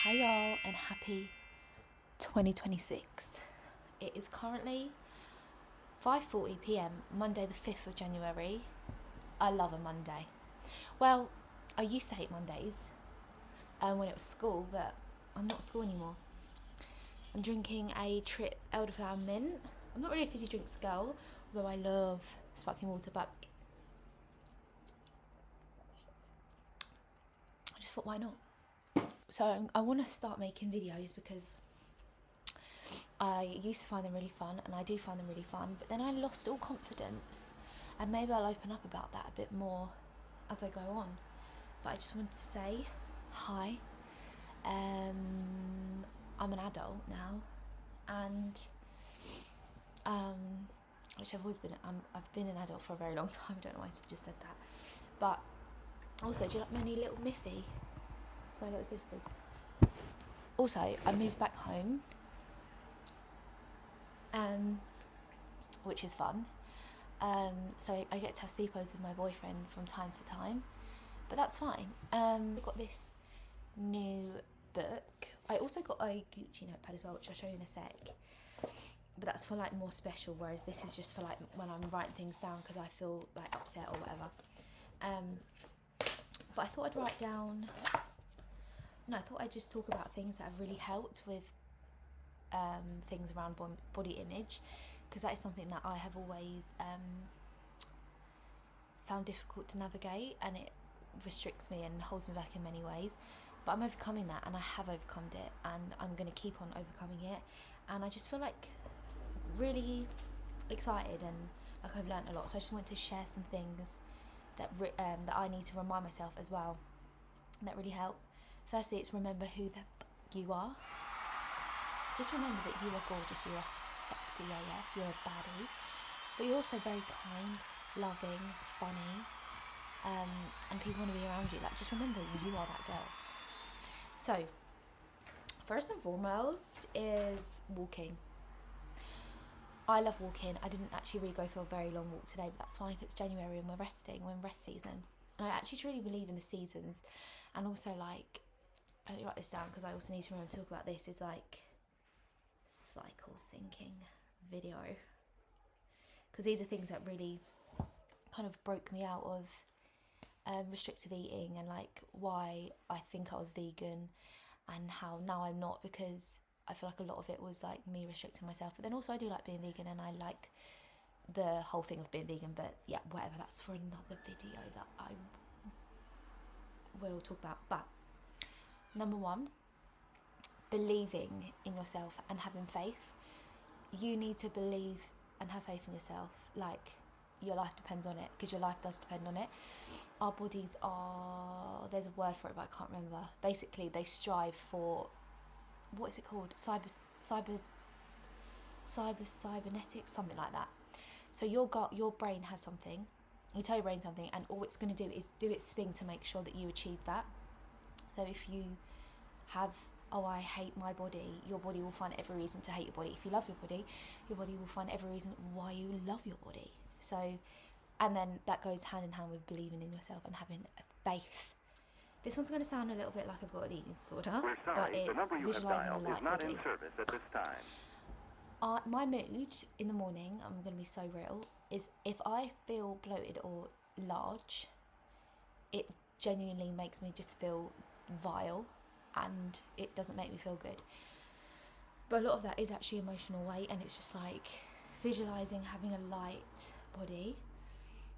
Hi y'all and happy 2026. It is currently 5:40 p.m. Monday the 5th of January. I love a Monday. Well, I used to hate Mondays when it was school, but I'm not at school anymore. I'm drinking a Trip Elderflower Mint. I'm not really a fizzy drinks girl, although I love sparkling water, but I just thought, why not? So I want to start making videos because I used to find them really fun, and I do find them really fun, but then I lost all confidence, and maybe I'll open up about that a bit more as I go on. But I just wanted to say hi. I'm an adult now, and which I've always been. I've been an adult for a very long time. I don't know why I just said that, but also, do you like my new little Miffy? It's my little sisters. Also, I moved back home, which is fun. So I get to have sleepovers with my boyfriend from time to time, but that's fine. I've got this new book. I also got a Gucci notepad as well, which I'll show you in a sec. But that's for like more special, whereas this is just for like when I'm writing things down because I feel like upset or whatever. But I thought I'd write down. No, I thought I'd just talk about things that have really helped with things around body image, because that is something that I have always found difficult to navigate, and it restricts me and holds me back in many ways. But I'm overcoming that, and I have overcome it, and I'm going to keep on overcoming it. And I just feel like really excited and like I've learned a lot. So I just wanted to share some things that that I need to remind myself as well that really help. Firstly, it's remember who you are. Just remember that you are gorgeous, you are sexy AF, you're a baddie, but you're also very kind, loving, funny, and people want to be around you. Like, just remember you are that girl. So, first and foremost is walking. I love walking. I didn't actually really go for a very long walk today, but that's fine because it's January and we're resting, we're in rest season. And I actually truly believe in the seasons. And also, like, let me write this down because I also need to remember to talk about this, is like cycle syncing video, because these are things that really kind of broke me out of restrictive eating, and like why I think I was vegan and how now I'm not, because I feel like a lot of it was like me restricting myself. But then also I do like being vegan, and I like the whole thing of being vegan. But yeah, whatever, that's for another video that I will talk about. But number one, believing in yourself and having faith. You need to believe and have faith in yourself. Like, your life depends on it, because your life does depend on it. Our bodies are, there's a word for it but I can't remember. Basically, they strive for, what is it called? Cybernetics, something like that. So your brain has something. You tell your brain something, and all it's going to do is do its thing to make sure that you achieve that. So if you have, oh, I hate my body, your body will find every reason to hate your body. If you love your body will find every reason why you love your body. So, and then that goes hand in hand with believing in yourself and having faith. This one's going to sound a little bit like I've got an eating disorder, but it's visualising a light body. In service at this time. My mood in the morning, I'm going to be so real, is if I feel bloated or large, it genuinely makes me just feel vile, and it doesn't make me feel good. But a lot of that is actually emotional weight, and it's just like visualising having a light body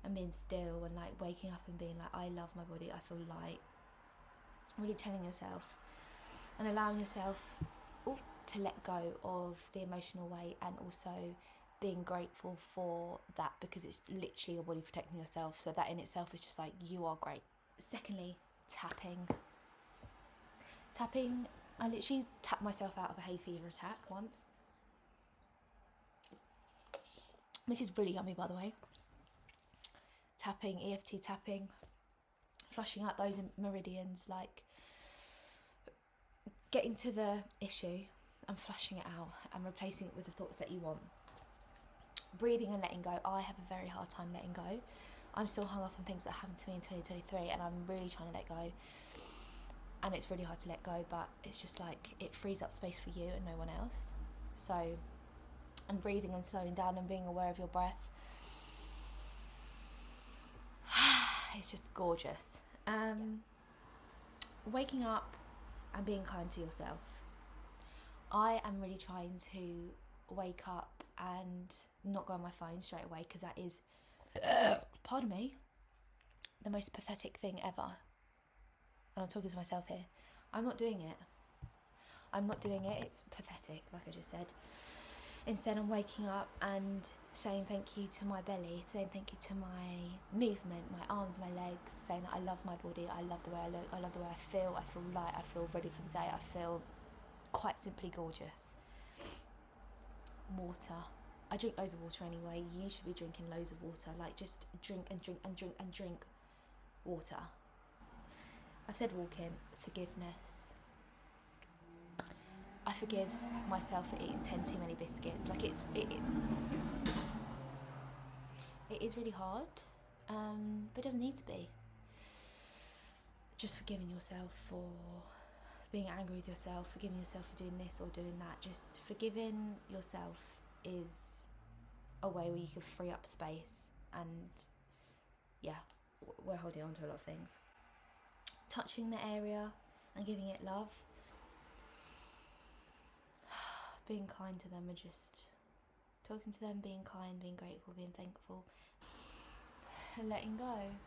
and being still, and like waking up and being like, I love my body, I feel light. Really telling yourself and allowing yourself to let go of the emotional weight, and also being grateful for that, because it's literally your body protecting yourself. So that in itself is just like, you are great. Secondly, tapping. I literally tapped myself out of a hay fever attack once. This is really yummy, by the way. Tapping, EFT tapping, flushing out those meridians, like getting to the issue and flushing it out and replacing it with the thoughts that you want. Breathing and letting go. I have a very hard time letting go. I'm still hung up on things that happened to me in 2023, and I'm really trying to let go. and it's really hard to let go, but it's just like it frees up space for you and no one else. So, and breathing and slowing down and being aware of your breath, it's just gorgeous. Waking up and being kind to yourself. I am really trying to wake up and not go on my phone straight away, because that is, pardon me, the most pathetic thing ever. And I'm talking to myself here. I'm not doing it. It's pathetic, like I just said. Instead, I'm waking up and saying thank you to my belly, saying thank you to my movement, my arms, my legs, saying that I love my body, I love the way I look, I love the way I feel light, I feel ready for the day, I feel quite simply gorgeous. Water. I drink loads of water anyway. You should be drinking loads of water. Like, just drink and drink and drink and drink water. I've said walking. Forgiveness. I forgive myself for eating 10 too many biscuits. Like, it is really hard, but it doesn't need to be. Just forgiving yourself for being angry with yourself, forgiving yourself for doing this or doing that. Just forgiving yourself is a way where you can free up space, and yeah, we're holding on to a lot of things. Touching the area and giving it love. Being kind to them, and just talking to them, being kind, being grateful, being thankful, and letting go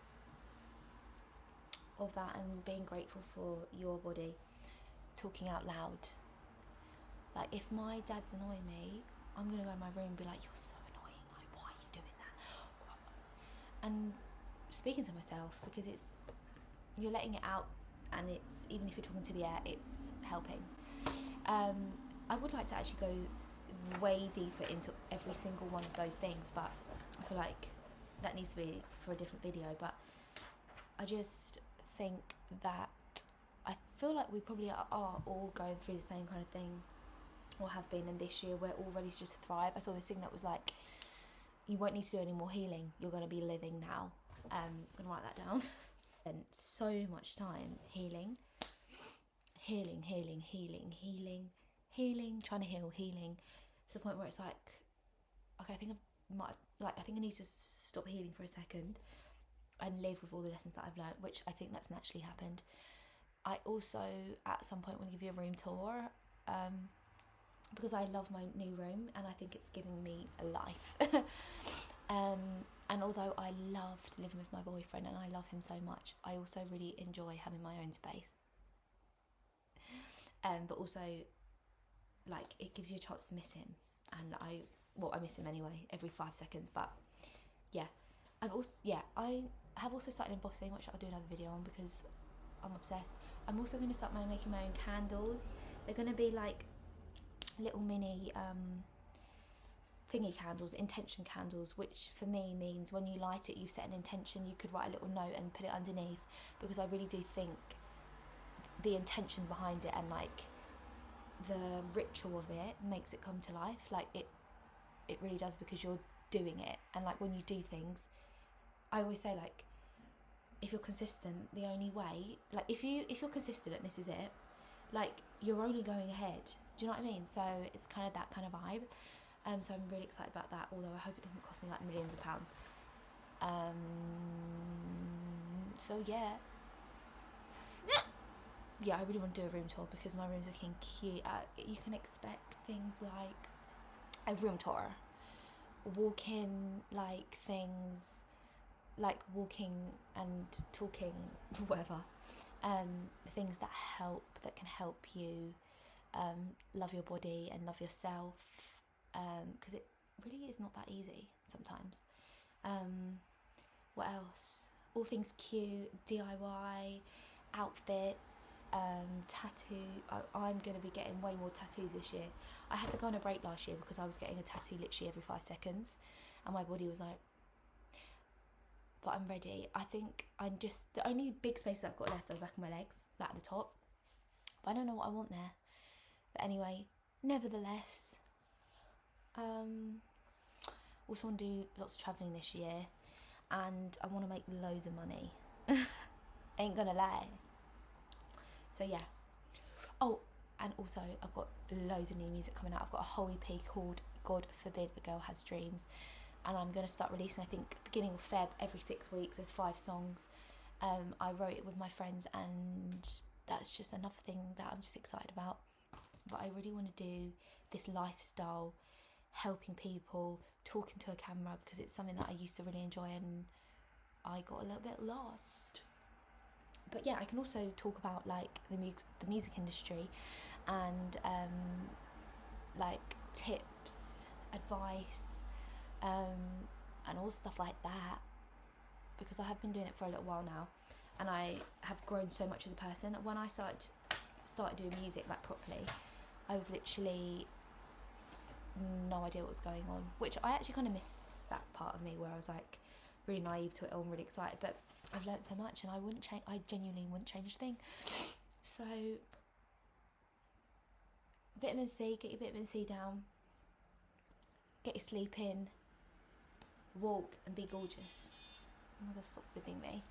of that, and being grateful for your body. Talking out loud. Like, if my dads annoy me, I'm gonna go in my room and be like, you're so annoying, like, why are you doing that? And speaking to myself, because you're letting it out, and it's, even if you're talking to the air, it's helping. I would like to actually go way deeper into every single one of those things, but I feel like that needs to be for a different video. But I just think that I feel like we probably are all going through the same kind of thing, or have been, in this year we're all ready to just thrive. I saw this thing that was like, you won't need to do any more healing, you're going to be living now. I'm going to write that down. Spent so much time healing, trying to healing, to the point where it's like, okay, I think I need to stop healing for a second and live with all the lessons that I've learned, which I think that's naturally happened. I also, at some point, want to give you a room tour, because I love my new room and I think it's giving me a life. And although I loved living with my boyfriend and I love him so much, I also really enjoy having my own space. But also, like, it gives you a chance to miss him, and I miss him anyway every 5 seconds. But yeah, I have also started embossing, which I'll do another video on because I'm obsessed. I'm also going to start making my own candles. They're going to be like little mini thingy candles, intention candles, which for me means when you light it, you've set an intention. You could write a little note and put it underneath, because I really do think the intention behind it and like the ritual of it makes it come to life. Like, it really does, because you're doing it. And like, when you do things, I always say, like, if you're consistent, the only way, like, if you're consistent and this is it, like, you're only going ahead. Do you know what I mean? So it's kind of that kind of vibe. So I'm really excited about that, although I hope it doesn't cost me like millions of pounds. So yeah, I really want to do a room tour, because my room's looking cute. You can expect things like a room tour, walk-in, like, things like walking and talking, whatever, things that can help you love your body and love yourself, because it really is not that easy sometimes. What else? All things cute, DIY, outfits, tattoo. I'm going to be getting way more tattoos this year. I had to go on a break last year because I was getting a tattoo literally every 5 seconds, and my body was like, but I'm ready. I think the only big spaces I've got left are the back of my legs, like at the top, but I don't know what I want there. But anyway, nevertheless, also want to do lots of travelling this year, and I want to make loads of money. Ain't gonna lie. So yeah. Oh, and also I've got loads of new music coming out. I've got a whole EP called God Forbid a Girl Has Dreams, and I'm going to start releasing, I think, beginning of Feb, every 6 weeks. There's 5 songs. I wrote it with my friends, and that's just another thing that I'm just excited about. But I really want to do this lifestyle, helping people, talking to a camera, because it's something that I used to really enjoy and I got a little bit lost. But yeah, I can also talk about like the music industry and like tips, advice, and all stuff like that, because I have been doing it for a little while now and I have grown so much as a person. When I started doing music like properly, I was literally no idea what was going on, which I actually kind of miss that part of me where I was like really naive to it all and really excited. But I've learned so much and I genuinely wouldn't change a thing. So vitamin C, get your vitamin C down, get your sleep in, walk and be gorgeous. I'm gonna stop bibbing me.